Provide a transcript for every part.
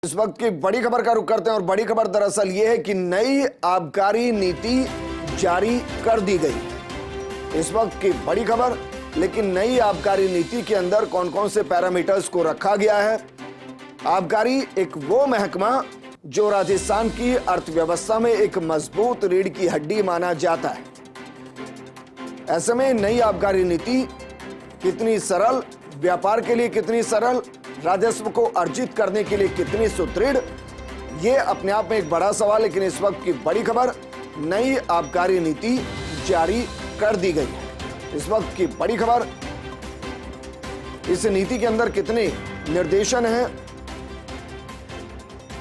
इस वक्त की बड़ी खबर का रुख करते हैं और बड़ी खबर दरअसल ये है कि नई आबकारी नीति जारी कर दी गई। इस वक्त की बड़ी खबर, लेकिन नई आबकारी नीति के अंदर कौन कौन से पैरामीटर्स को रखा गया है। आबकारी एक वो महकमा जो राजस्थान की अर्थव्यवस्था में एक मजबूत रीढ़ की हड्डी माना जाता है। ऐसे में नई आबकारी नीति कितनी सरल, व्यापार के लिए कितनी सरल, राजस्व को अर्जित करने के लिए कितनी सुदृढ़, यह अपने आप में एक बड़ा सवाल। लेकिन इस वक्त की बड़ी खबर, नई आबकारी नीति जारी कर दी गई है। इस वक्त की बड़ी खबर, इस नीति के अंदर कितने निर्देशन हैं,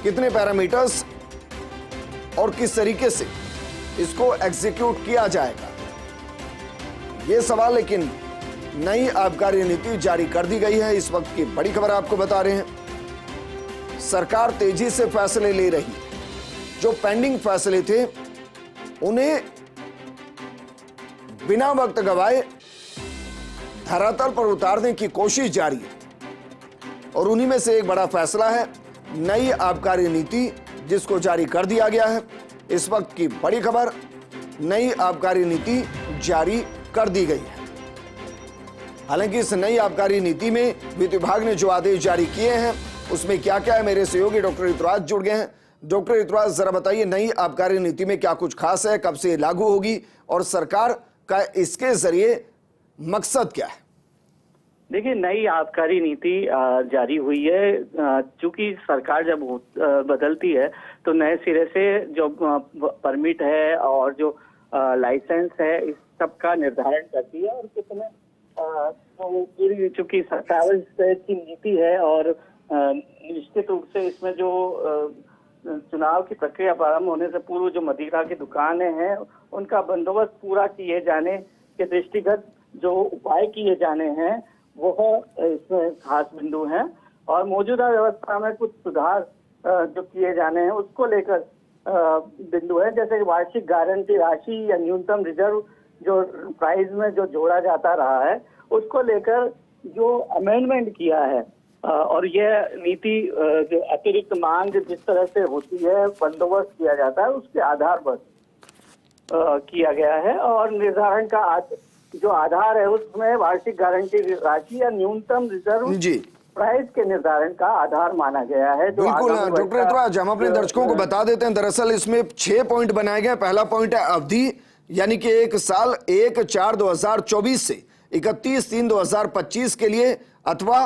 कितने पैरामीटर्स और किस तरीके से इसको एग्जीक्यूट किया जाएगा, यह सवाल। लेकिन नई आबकारी नीति जारी कर दी गई है। इस वक्त की बड़ी खबर आपको बता रहे हैं। सरकार तेजी से फैसले ले रही है। जो पेंडिंग फैसले थे उन्हें बिना वक्त गवाए धरातल पर उतारने की कोशिश जारी है और उन्हीं में से एक बड़ा फैसला है नई आबकारी नीति, जिसको जारी कर दिया गया है। इस वक्त की बड़ी खबर, नई आबकारी नीति जारी कर दी गई है। हालांकि इस नई आबकारी नीति में वित्त विभाग ने जो आदेश जारी किए हैं उसमें क्या क्या है, मेरे सहयोगी डॉक्टर ऋतुराज जुड़ गए हैं। डॉक्टर ऋतुराज, जरा बताइए नई आबकारी नीति में क्या कुछ खास है, कब से लागू होगी और सरकार का इसके जरिए मकसद क्या है? देखिए, नई आबकारी नीति जारी हुई है। चूंकि सरकार जब बदलती है तो नए सिरे से जो परमिट है और जो लाइसेंस है, इस सब का निर्धारण करती है। और कितने तो पूरी चूंकि ट्रैवल की नीति है और निश्चित रूप से इसमें जो चुनाव की प्रक्रिया प्रारंभ होने से पूर्व जो मदिरा की दुकानें हैं उनका बंदोबस्त पूरा किए जाने के दृष्टिगत जो उपाय किए जाने हैं वो इसमें खास बिंदु हैं। और मौजूदा व्यवस्था में कुछ सुधार जो किए जाने हैं उसको लेकर बिंदु है, जैसे वार्षिक गारंटी राशि या न्यूनतम रिजर्व जो प्राइस में जो जोड़ा जाता रहा है उसको लेकर जो अमेंडमेंट किया है। और यह नीति जो अतिरिक्त मांग जिस तरह से होती है, बंदोबस्त किया जाता है, उसके आधार पर किया गया है। और निर्धारण का जो आधार है उसमें वार्षिक गारंटी राशि या न्यूनतम रिजर्व प्राइस के निर्धारण का आधार माना गया है। बिल्कुल डॉक्टर ऋतुराज, हम अपने दर्शकों को बता देते हैं। दरअसल इसमें 6 पॉइंट बनाए गए। पहला पॉइंट है अवधि, यानी कि 1 साल 1/4/2024 से 31/3/2025 के लिए अथवा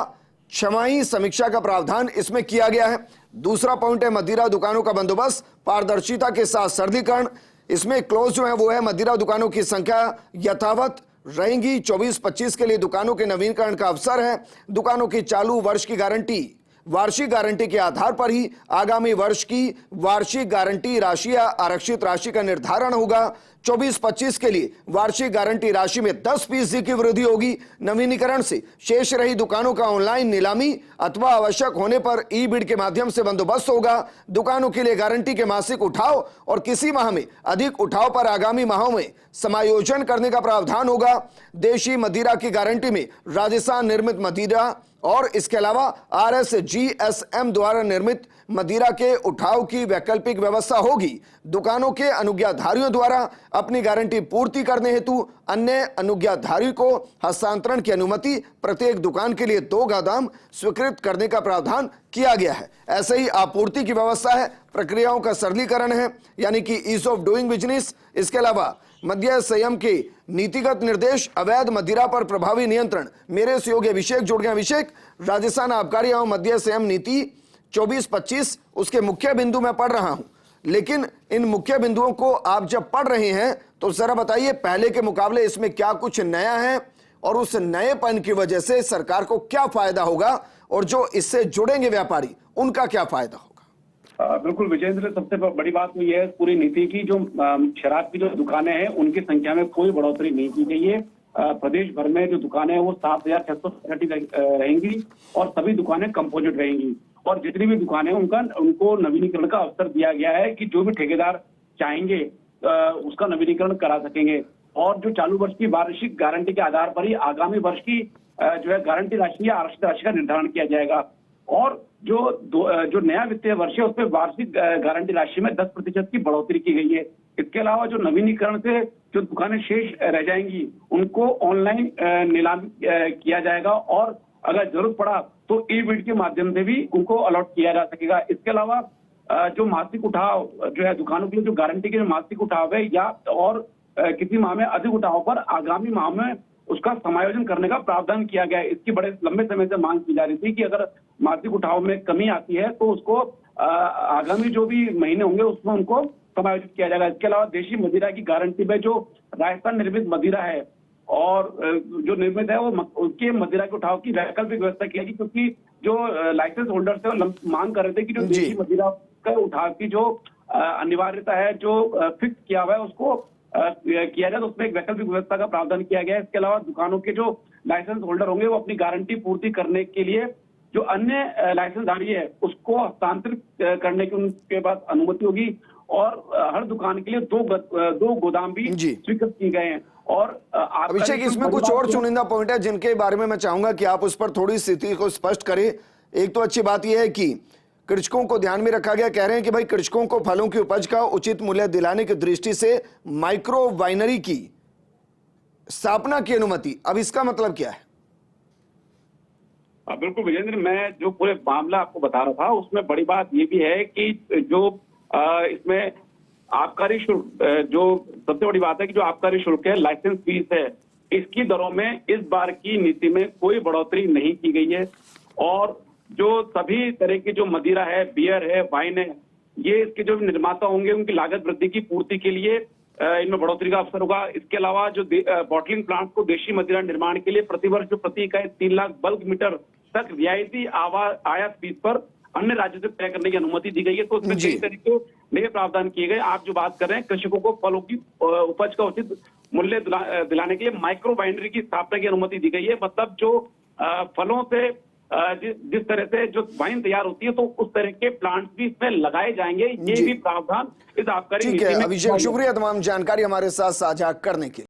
छमाही समीक्षा का प्रावधान इसमें किया गया है। दूसरा पॉइंट है मदिरा दुकानों का बंदोबस्त पारदर्शिता के साथ सरलीकरण। इसमें क्लोज जो है वो है मदिरा दुकानों की संख्या यथावत रहेंगी। 24-25 के लिए दुकानों के नवीनीकरण का अवसर है। दुकानों की चालू वर्ष की गारंटी वार्षिक गारंटी के आधार पर ही आगामी वर्ष की वार्षिक गारंटी राशि या आरक्षित राशि का निर्धारण होगा। 24-25 के लिए वार्षिक गारंटी राशि में 10% की वृद्धि होगी। नवीनीकरण से शेष रही दुकानों का ऑनलाइन नीलामी अथवा आवश्यक होने पर ई बिड के माध्यम से बंदोबस्त होगा। दुकानों के लिए गारंटी के मासिक उठाव और किसी माह में अधिक उठाव पर आगामी माहों में समायोजन करने का प्रावधान होगा। देशी मदिरा की गारंटी में राजस्थान निर्मित मदिरा और इसके अलावा RSGSM द्वारा निर्मित मदिरा के उठाव की वैकल्पिक व्यवस्था होगी। दुकानों के अनुज्ञाधारियों द्वारा अपनी गारंटी पूर्ति करने हेतु अन्य अनुज्ञाधारी को हस्तांतरण की अनुमति प्रत्येक दुकान के लिए 2 गोदाम स्वीकृत करने का प्रावधान किया गया है। ऐसे ही आपूर्ति की व्यवस्था है। प्रक्रियाओं का सरलीकरण है, यानी कि ईज ऑफ डूइंग बिजनेस। इसके अलावा मद्य संयम के नीतिगत निर्देश, अवैध मदिरा पर प्रभावी नियंत्रण। मेरे सहयोगी अभिषेक जुड़ गए। अभिषेक, राजस्थान आबकारी एवं मद्य संयम नीति 24-25 उसके मुख्य बिंदु में पढ़ रहा हूं, लेकिन इन मुख्य बिंदुओं को आप जब पढ़ रहे हैं तो जरा बताइए पहले के मुकाबले इसमें क्या कुछ नया है और उस नएपन की वजह से सरकार को क्या फायदा होगा और जो इससे जुड़ेंगे व्यापारी उनका क्या फायदा होगा? बिल्कुल विजेंद्र, सबसे बड़ी बात तो यह है पूरी नीति की, जो शराब की जो दुकानें हैं उनकी संख्या में कोई बढ़ोतरी नहीं की गई है। प्रदेश भर में जो दुकानें हैं वो 7,630 रहेंगी और सभी दुकानें कंपोजिट रहेंगी। और जितनी भी दुकानें उनको नवीनीकरण का अवसर दिया गया है कि जो भी ठेकेदार चाहेंगे उसका नवीनीकरण करा सकेंगे। और जो चालू वर्ष की वार्षिक गारंटी के आधार पर ही आगामी वर्ष की जो है गारंटी राशि या आरक्षित राशि का निर्धारण किया जाएगा। और जो नया वित्तीय वर्ष है उसमें वार्षिक गारंटी राशि में 10% की बढ़ोतरी की गई है। इसके अलावा जो नवीनीकरण से जो दुकानें शेष रह जाएंगी उनको ऑनलाइन नीलामी किया जाएगा और अगर जरूरत पड़ा तो ई-बिड के माध्यम से भी उनको अलॉट किया जा सकेगा। इसके अलावा जो मासिक उठाव जो है दुकानों के लिए जो गारंटी के मासिक उठाव है या और किसी माह में अधिक उठाव पर आगामी माह में उसका समायोजन करने का प्रावधान किया गया है। इसकी बड़े लंबे समय से मांग की जा रही थी कि अगर मासिक उठाव में कमी आती है तो उसको आगामी जो भी महीने होंगे उसमें उनको समायोजित किया जाएगा। इसके अलावा देशी मदिरा की गारंटी में जो राजस्थान निर्मित मदिरा है और जो निर्मित है वो उसके मदिरा के उठाव की वैकल्पिक व्यवस्था की जाएगी, क्योंकि जो लाइसेंस होल्डर्स है वो मांग कर रहे थे कि जो देशी मदिरा का उठाव की जो अनिवार्यता है जो फिक्स किया हुआ है उसको किया जाए, तो उसमें एक वैकल्पिक व्यवस्था का प्रावधान किया गया है। इसके अलावा दुकानों के जो लाइसेंस होल्डर होंगे वो अपनी गारंटी पूर्ति करने के लिए जो अन्य लाइसेंसधारी है उसको हस्तांतरित करने की उनके पास अनुमति होगी और हर दुकान के लिए दो गोदाम भी स्वीकृत किए गए हैं। और अभिषेक, इसमें कुछ और चुनिंदा पॉइंट है जिनके बारे में मैं चाहूंगा कि आप उस पर थोड़ी स्थिति को स्पष्ट करें। एक तो अच्छी बात यह है कि कृषकों को ध्यान में रखा गया, कह रहे हैं कि भाई कृषकों को फलों की उपज का उचित मूल्य दिलाने की दृष्टि से माइक्रो वाइनरी की स्थापना की अनुमति। अब इसका मतलब क्या है? बिल्कुल विजेंद्र, मैं जो पूरे मामला आपको बता रहा था उसमें बड़ी बात ये भी है कि जो इसमें आबकारी शुल्क, जो सबसे बड़ी बात है कि जो आबकारी शुल्क है, लाइसेंस फीस है, इसकी दरों में इस बार की नीति में कोई बढ़ोतरी नहीं की गई है और जो सभी तरह की जो मदिरा है, बियर है, वाइन है, ये इसके जो निर्माता होंगे उनकी लागत वृद्धि की पूर्ति के लिए इनमें बढ़ोतरी का अवसर होगा। इसके अलावा जो बॉटलिंग प्लांट को देशी मदिरा निर्माण के लिए प्रतिवर्ष जो प्रति इकाई 3 लाख बल्क मीटर तक रियायती आयात फीस पर अन्य राज्यों से तय करने की अनुमति दी गई है। तो उसमें कई तरीके नए प्रावधान किए गए। आप जो बात कर रहे हैं, कृषकों को फलों की उपज का उचित मूल्य दिलाने के लिए माइक्रो वाइनरी की स्थापना की अनुमति दी गई है। मतलब जो फलों से जिस तरह से जो वाइन तैयार होती है तो उस तरह के प्लांट्स भी इसमें लगाए जाएंगे। ये भी प्रावधान इस आबकारी नीति में। अभिषेक, शुक्रिया तमाम जानकारी हमारे साथ साझा करने के लिए।